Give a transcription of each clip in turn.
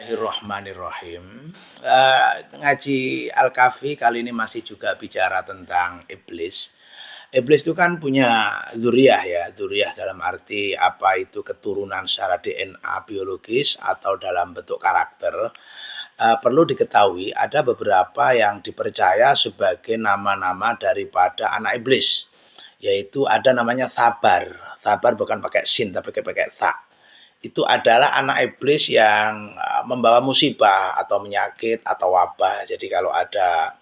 Bismillahirrahmanirrahim. Ngaji Al-Kafi kali ini masih juga bicara tentang iblis. Iblis itu kan punya dzurriyyah ya, dzurriyyah dalam arti apa itu keturunan secara DNA biologis atau dalam bentuk karakter. Perlu diketahui ada beberapa yang dipercaya sebagai nama-nama daripada anak iblis, yaitu ada namanya Sabar. Sabar bukan pakai sin tapi pakai sa. Itu adalah anak iblis yang membawa musibah atau penyakit atau wabah. Jadi kalau ada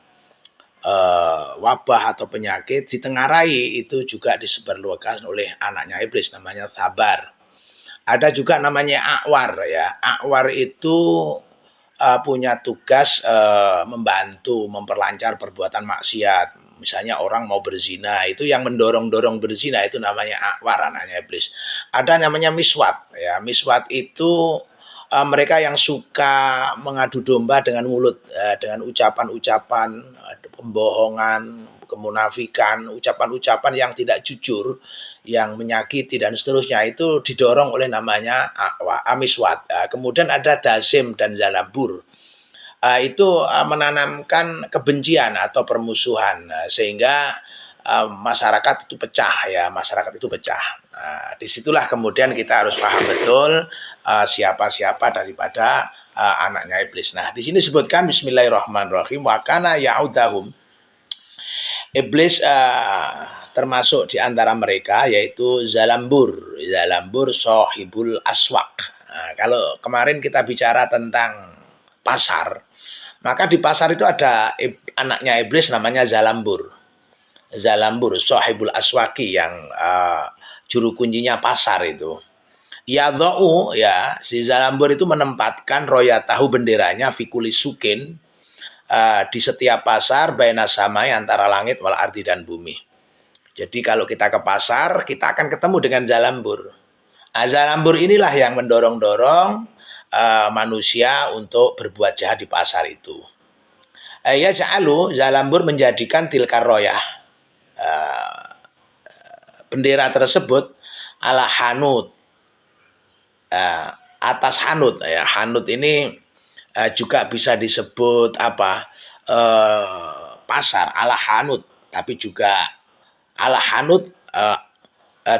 wabah atau penyakit ditengarai itu juga disebarluaskan oleh anaknya iblis, namanya Sabar. Ada juga namanya Akwar ya. Akwar itu punya tugas membantu memperlancar perbuatan maksiat. Misalnya orang mau berzina, itu yang mendorong-dorong berzina itu namanya akwar, anaknya iblis. Ada namanya miswat ya. Miswat itu mereka yang suka mengadu domba dengan mulut, dengan ucapan-ucapan pembohongan, kemunafikan, ucapan-ucapan yang tidak jujur, yang menyakiti dan seterusnya, itu didorong oleh namanya miswat. Kemudian ada dasim dan zalabur. Itu menanamkan kebencian atau permusuhan, sehingga masyarakat itu pecah ya, masyarakat itu pecah. Disitulah kemudian kita harus paham betul siapa-siapa daripada anaknya iblis. Nah, di sini disebutkan Bismillahirrahmanirrahim, wa kana ya'udahum. Iblis termasuk di antara mereka yaitu Zalambur. Zalambur sahibul aswaq. Kalau kemarin kita bicara tentang pasar, maka di pasar itu ada anaknya iblis namanya Zalambur. Zalambur sahibul aswaki, yang juru kuncinya pasar itu. Yadha'u ya, si Zalambur itu menempatkan royatahu, benderanya, fikuli sukin, di setiap pasar, baina samai, antara langit wal ardi dan bumi. Jadi kalau kita ke pasar, kita akan ketemu dengan Zalambur. Zalambur inilah yang mendorong-dorong manusia untuk berbuat jahat di pasar itu. Ya ja'alu, Zalambur menjadikan tilkar royah, bendera tersebut, ala hanut, atas hanut ya. Hanut ini juga bisa disebut apa, pasar, ala hanut, tapi juga ala hanut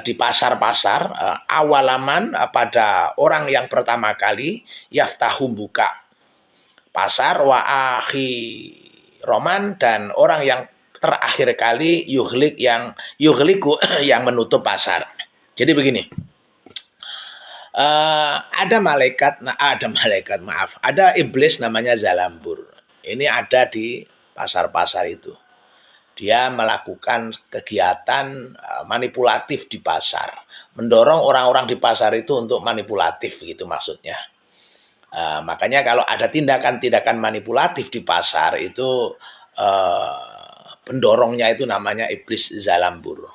di pasar-pasar, awalaman, pada orang yang pertama kali, yaftahum, buka pasar, wa akhi roman, dan orang yang terakhir kali, yuhliku yang menutup pasar. Jadi begini, ada iblis namanya Zalambur. Ini ada di pasar-pasar itu. Dia melakukan kegiatan manipulatif di pasar, mendorong orang-orang di pasar itu untuk manipulatif, gitu maksudnya. Makanya kalau ada tindakan-tindakan manipulatif di pasar itu, pendorongnya itu namanya iblis Zalambur.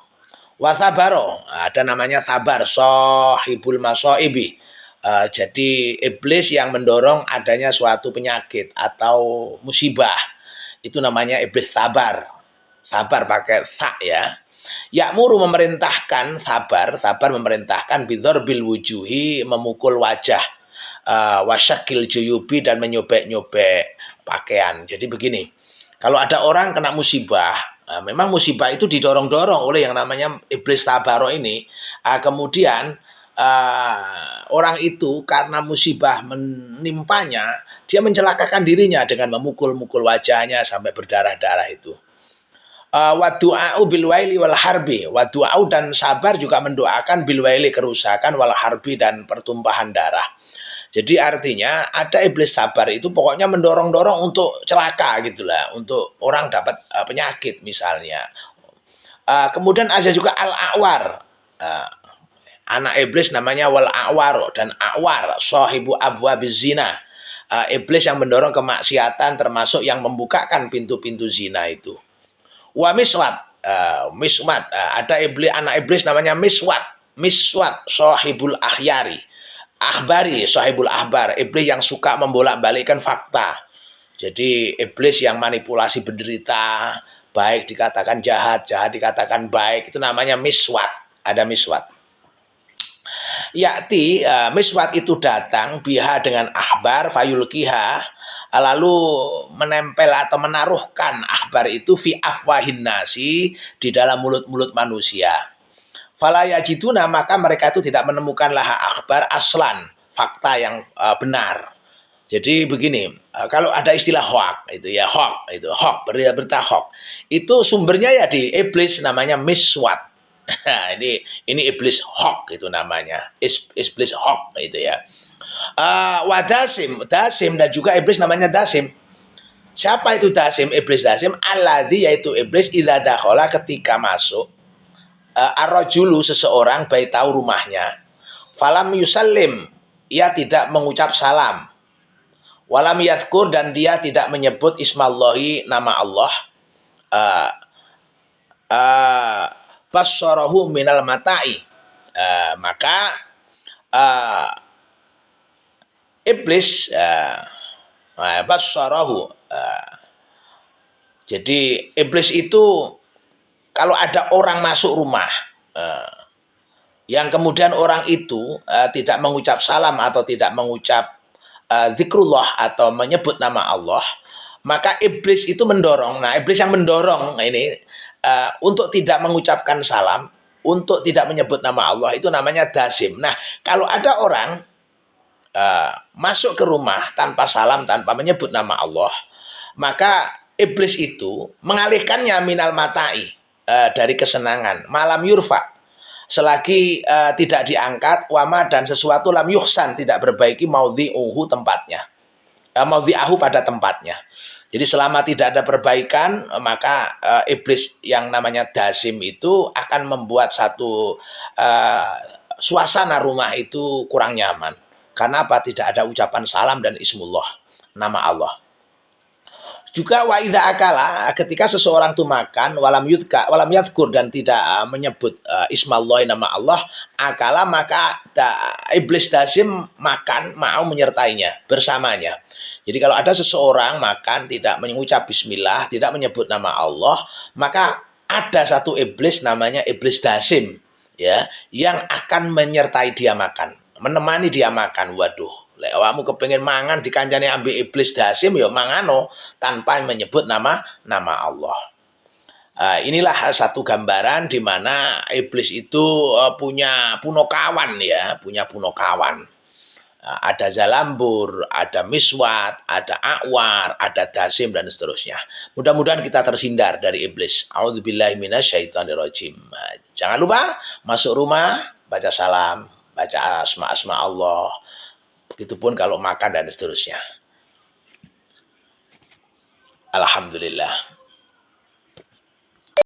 Wasabaro, ada namanya Sabar, sahibul masoibi. Jadi iblis yang mendorong adanya suatu penyakit atau musibah, itu namanya iblis Sabar. Sabar pakai sa ya. Ya'muru, memerintahkan, sabar memerintahkan, bidzarbil wujuhi, memukul wajah, wasyakil juyubi, dan menyobek-nyobek pakaian. Jadi begini, kalau ada orang kena musibah, memang musibah itu didorong-dorong oleh yang namanya iblis Sabaro ini. Kemudian orang itu karena musibah menimpanya, dia mencelakakan dirinya dengan memukul-mukul wajahnya sampai berdarah-darah itu. Wadu'au bilwaili wal harbi. Wadu'au, dan sabar juga mendoakan, bilwaili, kerusakan, wal harbi, dan pertumpahan darah. Jadi artinya ada iblis Sabar itu pokoknya mendorong-dorong untuk celaka gitulah, untuk orang dapat penyakit misalnya. Kemudian ada juga al-akwar, anak iblis namanya wal akwar, dan akwar sahibu abwabiz zina, iblis yang mendorong kemaksiatan, termasuk yang membukakan pintu-pintu zina itu. Wa miswat, miswat, ada anak iblis namanya miswat. Miswat sahibul akhyari, akhbari sahibul ahbar, iblis yang suka membolak-balikkan fakta. Jadi iblis yang manipulasi penderita, baik dikatakan jahat, jahat dikatakan baik, itu namanya miswat. Ada miswat. yakti miswat itu datang biha dengan ahbar fayulkiha, lalu menempel atau menaruhkan ahbar itu fi afwahin nasi, di dalam mulut-mulut manusia. Fala yajiduna, maka mereka itu tidak menemukan laha akhbar aslan, fakta yang benar. Jadi begini, kalau ada istilah hoak itu ya, hoak itu hoak, berita hoak itu sumbernya ya di iblis, namanya miswat. Nah, ini iblis hoak itu namanya, iblis hoak itu ya. Dasim dan juga iblis namanya Dasim. Siapa itu Dasim? Iblis Dasim alladzi, yaitu iblis idza dakhala, ketika masuk arrojulu seseorang, baik tahu rumahnya, falam yusallim, ia tidak mengucap salam, walam yadhkur, dan dia tidak menyebut ismallahi, nama Allah, uh, uh, basyarahu minal matai, maka uh, iblis basyarahu, jadi iblis itu kalau ada orang masuk rumah yang kemudian orang itu tidak mengucap salam atau tidak mengucap zikrullah atau menyebut nama Allah, maka iblis itu mendorong. Nah, iblis yang mendorong ini untuk tidak mengucapkan salam, untuk tidak menyebut nama Allah, itu namanya dasim. Nah, kalau ada orang masuk ke rumah tanpa salam, tanpa menyebut nama Allah, maka iblis itu mengalihkannya minal matai, dari kesenangan, malam yurfa, selagi tidak diangkat, wama, dan sesuatu lam yuhsan, tidak berbaiki, maudhi'uhu, tempatnya, maudhi'ahu, pada tempatnya. Jadi selama tidak ada perbaikan, maka iblis yang namanya dasim itu akan membuat satu suasana rumah itu kurang nyaman. Karena apa? Tidak ada ucapan salam dan ismullah, nama Allah. Juga wa idza akala, ketika seseorang itu makan, walam yadhkur, dan tidak menyebut ismallah, nama Allah, akala, maka iblis dasim makan, mau menyertainya, bersamanya. Jadi kalau ada seseorang makan tidak mengucap bismillah, tidak menyebut nama Allah, maka ada satu iblis namanya iblis dasim, ya, yang akan menyertai dia makan, menemani dia makan. Waduh, lek awakmu kepengin mangan dikancane ambek iblis dasim, ya mangano tanpa menyebut nama Allah. Inilah satu gambaran di mana iblis itu punya punokawan, ya, punya punokawan. Ada zalambur, ada miswat, ada akwar, ada dasim, dan seterusnya. Mudah-mudahan kita terhindar dari iblis. A'udzubillahi minasyaitonirrajim. Jangan lupa masuk rumah baca salam, baca asma-asma Allah. Begitupun kalau makan dan seterusnya. Alhamdulillah.